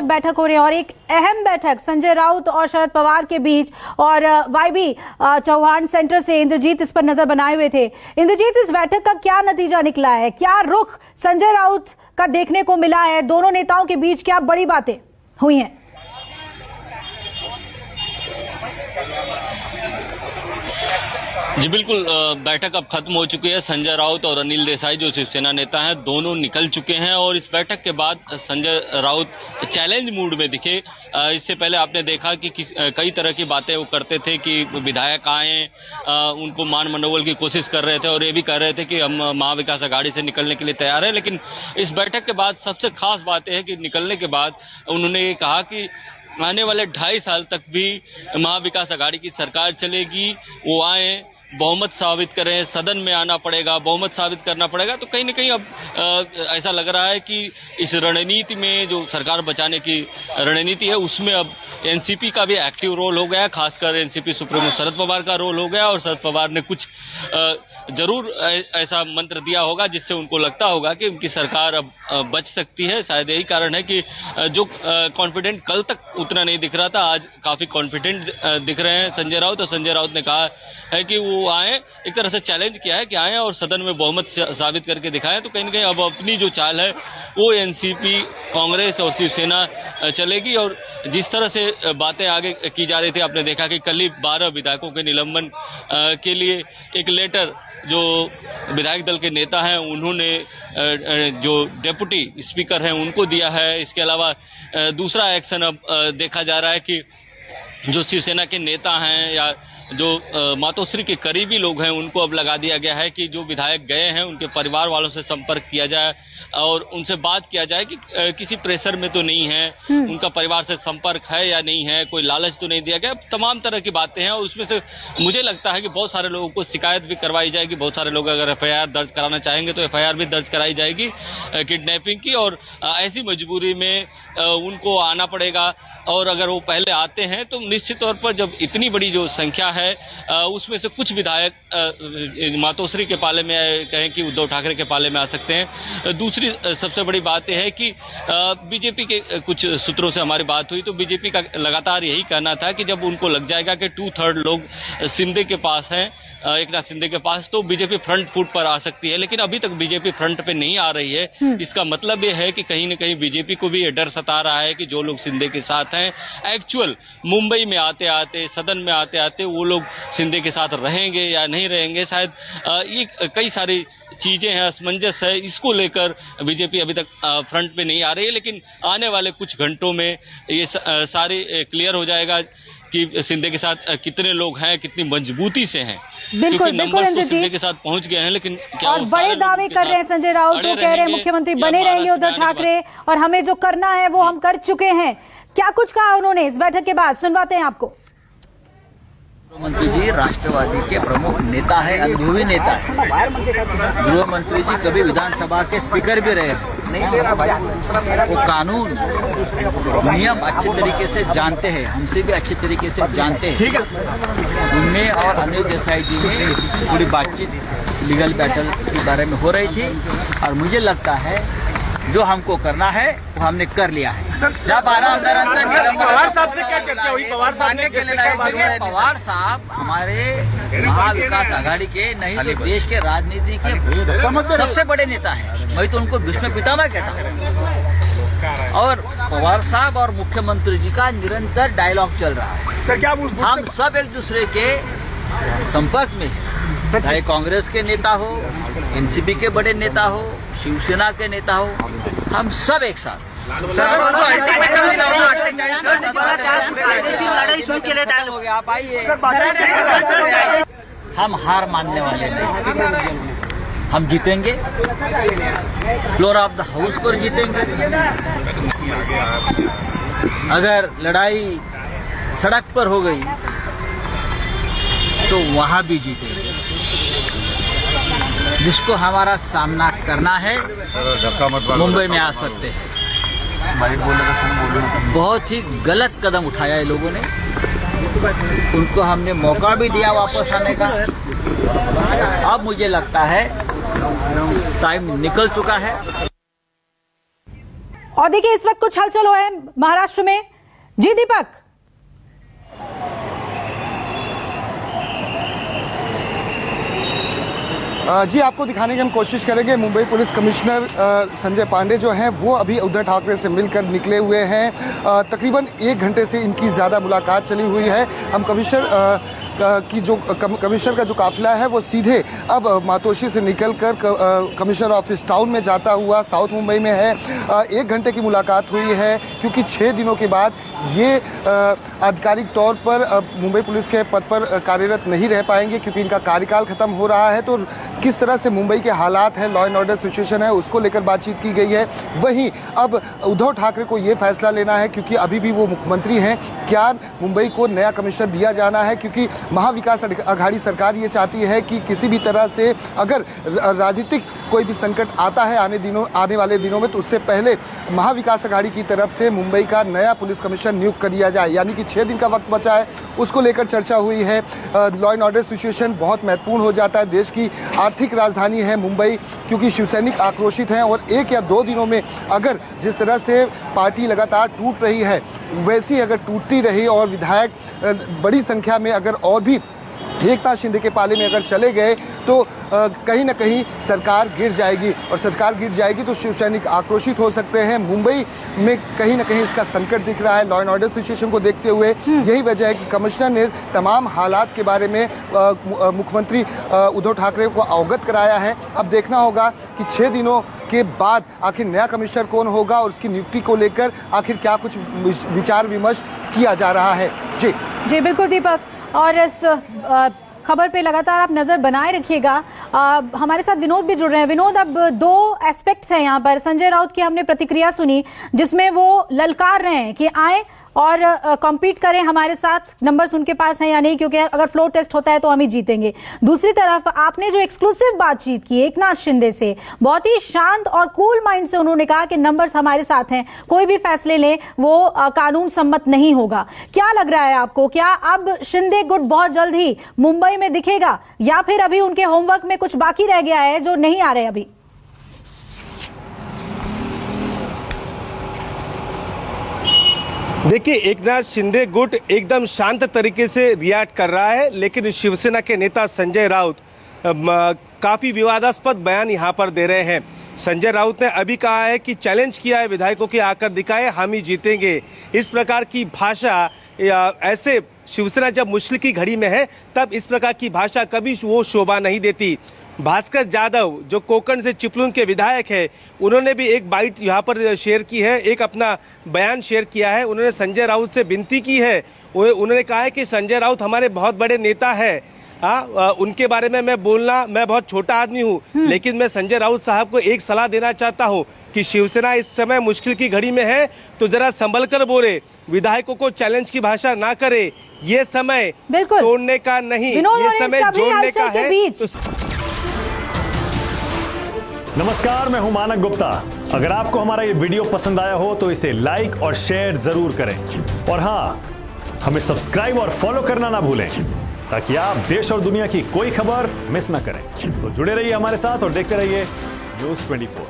तक बैठक हो रही है और एक अहम बैठक संजय राउत और शरद पवार के बीच, और वाईबी चौहान सेंटर से इंद्रजीत इस पर नजर बनाए हुए थे। इंद्रजीत, इस बैठक का क्या नतीजा निकला है? क्या रुख संजय राउत का देखने को मिला है? दोनों नेताओं के बीच क्या बड़ी बातें हुई हैं? जी बिल्कुल, बैठक अब खत्म हो चुकी है। संजय राउत और अनिल देसाई जो शिवसेना नेता हैं दोनों निकल चुके हैं और इस बैठक के बाद संजय राउत चैलेंज मूड में दिखे। इससे पहले आपने देखा कि कई तरह की बातें वो करते थे कि विधायक आए, उनको मान मनोबल की कोशिश कर रहे थे और ये भी कह रहे थे कि हम महाविकास अघाड़ी से निकलने के लिए तैयार है। लेकिन इस बैठक के बाद सबसे खास बात यह है कि निकलने के बाद उन्होंने ये कहा कि आने वाले 2.5 साल तक भी महाविकास अघाड़ी की सरकार चलेगी। वो आए, बहुमत साबित करें, सदन में आना पड़ेगा, बहुमत साबित करना पड़ेगा। तो कहीं ना कहीं अब ऐसा लग रहा है कि इस रणनीति में जो सरकार बचाने की रणनीति है उसमें अब एनसीपी का भी एक्टिव रोल हो गया, खासकर एनसीपी सुप्रीमो शरद पवार का रोल हो गया। और शरद पवार ने कुछ जरूर ऐसा मंत्र दिया होगा जिससे उनको लगता होगा कि उनकी सरकार अब बच सकती है। शायद यही कारण है कि जो कॉन्फिडेंट कल तक उतना नहीं दिख रहा था, आज काफी कॉन्फिडेंट दिख रहे हैं संजय राउत। और संजय राउत ने कहा है कि वो आए, एक तरह से चैलेंज किया है कि आए और सदन में बहुमत साबित करके दिखाएं। तो कहीं ना कहीं अब अपनी जो चाल है वो एनसीपी, कांग्रेस और शिवसेना चलेगी। और जिस तरह से बातें आगे की जा रही थी, आपने देखा कि कल ही 12 विधायकों के निलंबन के लिए एक लेटर जो विधायक दल के नेता हैं उन्होंने जो डेप्यूटी स्पीकर हैं उनको दिया है। इसके अलावा दूसरा एक्शन अब देखा जा रहा है कि जो शिवसेना के नेता हैं या जो मातोश्री के करीबी लोग हैं उनको अब लगा दिया गया है कि जो विधायक गए हैं उनके परिवार वालों से संपर्क किया जाए और उनसे बात किया जाए कि किसी प्रेशर में तो नहीं है, उनका परिवार से संपर्क है या नहीं है, कोई लालच तो नहीं दिया गया। तमाम तरह की बातें हैं और उसमें से मुझे लगता है कि बहुत सारे लोगों को शिकायत भी करवाई जाएगी। बहुत सारे लोग अगर एफआईआर दर्ज कराना चाहेंगे तो एफआईआर भी दर्ज कराई जाएगी किडनैपिंग की। और ऐसी मजबूरी में उनको आना पड़ेगा। और अगर वो पहले आते हैं तो निश्चित तौर पर जब इतनी बड़ी जो संख्या है उसमें से कुछ विधायक मातोश्री के पाले में कहें कि उद्धव ठाकरे के पाले में आ सकते हैं। दूसरी सबसे बड़ी बात यह है कि बीजेपी के कुछ सूत्रों से हमारी बात हुई तो बीजेपी का लगातार यही कहना था कि जब उनको लग जाएगा कि 2/3 लोग शिंदे के पास हैं, एकनाथ शिंदे के पास, तो बीजेपी फ्रंट फुट पर आ सकती है। लेकिन अभी तक बीजेपी फ्रंट पे नहीं आ रही है। इसका मतलब यह है कि कहीं न कहीं बीजेपी को भी ये डर सता रहा है कि जो लोग शिंदे के साथ हैं, एक्चुअल मुंबई में आते आते, सदन में आते आते वो लोग शिंदे के साथ रहेंगे या नहीं रहेंगे। शायद ये कई सारी चीजें हैं, असमंजस है, इसको लेकर बीजेपी अभी तक फ्रंट पे नहीं आ रही है। लेकिन आने वाले कुछ घंटों में ये सारे क्लियर हो जाएगा कि शिंदे के साथ कितने लोग हैं, कितनी मजबूती से हैं। बिल्कुल बिल्कुल तो शिंदे के साथ पहुंच गए हैं, लेकिन क्या और बड़े दावे कर रहे हैं संजय राउत, तो कह रहे हैं मुख्यमंत्री बने रहेंगे उद्धव ठाकरे और हमें जो करना है वो हम कर चुके हैं। क्या कुछ कहा उन्होंने इस बैठक के बाद, सुनवाते हैं आपको। गृह मंत्री जी राष्ट्रवादी के प्रमुख नेता है, अनुभवी नेता है। गृह मंत्री जी कभी विधानसभा के स्पीकर भी रहे। वो कानून नियम अच्छे तरीके से जानते हैं, हमसे भी अच्छे तरीके से जानते हैं। उनमें और अनिल देसाई जी में पूरी बातचीत लीगल बैटल के बारे में हो रही थी और मुझे लगता है जो हमको करना है वो हमने कर लिया है। जब पवार साहब से क्या चर्चा हुई? पवार साहब हमारे महाविकास अघाड़ी के नहीं तो देश के राजनीति के सबसे बड़े नेता हैं। मैं तो उनको भीष्म पितामह कहता हूँ। और पवार साहब और मुख्यमंत्री जी का निरंतर डायलॉग चल रहा है। हम सब एक दूसरे के संपर्क में हैं, चाहे कांग्रेस के नेता हो, एनसीपी के बड़े नेता हो, शिवसेना के नेता हो, हम सब एक साथ। आप आइए, हम हार मानने वाले नहीं, हम जीतेंगे। फ्लोर ऑफ द हाउस पर जीतेंगे। अगर लड़ाई सड़क पर हो गई तो वहां भी जीतेंगे। जिसको हमारा सामना करना है मुंबई में आ सकते हैं। बहुत ही गलत कदम उठाया है लोगों ने, उनको हमने मौका भी दिया वापस आने का। अब मुझे लगता है टाइम निकल चुका है। और देखिए इस वक्त कुछ हलचल हुआ है महाराष्ट्र में। जी दीपक। जी, आपको दिखाने की हम कोशिश करेंगे। मुंबई पुलिस कमिश्नर संजय पांडे जो हैं वो अभी उद्धव ठाकरे से मिलकर निकले हुए हैं। तकरीबन 1 घंटे से इनकी ज़्यादा मुलाकात चली हुई है। हम कमिश्नर का जो काफिला है वो सीधे अब मातोश्री से निकलकर कमिश्नर ऑफिस टाउन में जाता हुआ साउथ मुंबई में है। 1 घंटे की मुलाकात हुई है क्योंकि 6 दिनों के बाद ये आधिकारिक तौर पर मुंबई पुलिस के पद पर कार्यरत नहीं रह पाएंगे क्योंकि इनका कार्यकाल खत्म हो रहा है। तो किस तरह से मुंबई के हालात हैं, लॉ एंड ऑर्डर सिचुएशन है, उसको लेकर बातचीत की गई है। वहीं अब उद्धव ठाकरे को ये फैसला लेना है क्योंकि अभी भी वो मुख्यमंत्री हैं, क्या मुंबई को नया कमिश्नर दिया जाना है, क्योंकि महाविकास अघाड़ी सरकार ये चाहती है कि किसी भी तरह से अगर राजनीतिक कोई भी संकट आता है आने वाले दिनों में तो उससे पहले महाविकास अघाड़ी की तरफ से मुंबई का नया पुलिस कमिश्नर नियुक्त कर दिया जाए। यानी कि 6 दिन का वक्त बचा है, उसको लेकर चर्चा हुई है। लॉ एंड ऑर्डर सिचुएशन बहुत महत्वपूर्ण हो जाता है। देश की आर्थिक राजधानी है मुंबई, क्योंकि शिवसैनिक आक्रोशित हैं और 1 या 2 दिनों में अगर जिस तरह से पार्टी लगातार टूट रही है वैसी अगर टूटती रही और विधायक बड़ी संख्या में अगर और भी एकनाथ शिंदे के पाले में अगर चले गए तो कहीं ना कहीं सरकार गिर जाएगी और सरकार गिर जाएगी तो शिवसैनिक आक्रोशित हो सकते हैं। मुंबई में कहीं ना कहीं इसका संकट दिख रहा है लॉ एंड ऑर्डर सिचुएशन को देखते हुए। यही वजह है कि कमिश्नर ने तमाम हालात के बारे में मुख्यमंत्री उद्धव ठाकरे को अवगत कराया है। अब देखना होगा कि 6 दिनों के बाद आखिर नया कमिश्नर कौन होगा और उसकी नियुक्ति को लेकर आखिर क्या कुछ विचार विमर्श किया जा रहा है। जी बिल्कुल दीपक, और इस खबर पे लगातार आप नजर बनाए रखिएगा। हमारे साथ विनोद भी जुड़ रहे हैं। विनोद, अब 2 एस्पेक्ट्स हैं यहाँ पर। संजय राउत की हमने प्रतिक्रिया सुनी जिसमें वो ललकार रहे हैं कि आए और कॉम्पीट करें हमारे साथ, नंबर्स उनके पास हैं या नहीं, क्योंकि अगर फ्लोर टेस्ट होता है तो हम ही जीतेंगे। दूसरी तरफ आपने जो एक्सक्लूसिव बातचीत की एकनाथ शिंदे से, बहुत ही शांत और कूल माइंड से उन्होंने कहा कि नंबर्स हमारे साथ हैं, कोई भी फैसले लें वो कानून सम्मत नहीं होगा। क्या लग रहा है आपको, क्या अब शिंदे गुट बहुत जल्द ही मुंबई में दिखेगा या फिर अभी उनके होमवर्क में कुछ बाकी रह गया है जो नहीं आ रहे अभी? देखिए, एकनाथ शिंदे गुट एकदम शांत तरीके से रिएक्ट कर रहा है, लेकिन शिवसेना के नेता संजय राउत काफ़ी विवादास्पद बयान यहाँ पर दे रहे हैं। संजय राउत ने अभी कहा है कि चैलेंज किया है विधायकों के, आकर दिखाए हम ही जीतेंगे। इस प्रकार की भाषा ऐसे शिवसेना जब मुश्किल की घड़ी में है तब इस प्रकार की भाषा कभी वो शोभा नहीं देती। भास्कर जाधव जो कोंकण से चिपलून के विधायक है, उन्होंने भी एक बाइट यहाँ पर शेयर की है, एक अपना बयान शेयर किया है। उन्होंने संजय राउत से विनती की है, उन्होंने कहा है कि संजय राउत हमारे बहुत बड़े नेता है, उनके बारे में मैं बहुत छोटा आदमी हूँ, लेकिन मैं संजय राउत साहब को एक सलाह देना चाहता हूँ कि शिवसेना इस समय मुश्किल की घड़ी में है तो जरा संभल कर बोले, विधायकों को चैलेंज की भाषा ना करे। ये समय तोड़ने का नहीं, ये समय जोड़ने का है। नमस्कार, मैं हूं मानक गुप्ता। अगर आपको हमारा ये वीडियो पसंद आया हो तो इसे लाइक और शेयर जरूर करें और हाँ, हमें सब्सक्राइब और फॉलो करना ना भूलें ताकि आप देश और दुनिया की कोई खबर मिस ना करें। तो जुड़े रहिए हमारे साथ और देखते रहिए न्यूज़ 24।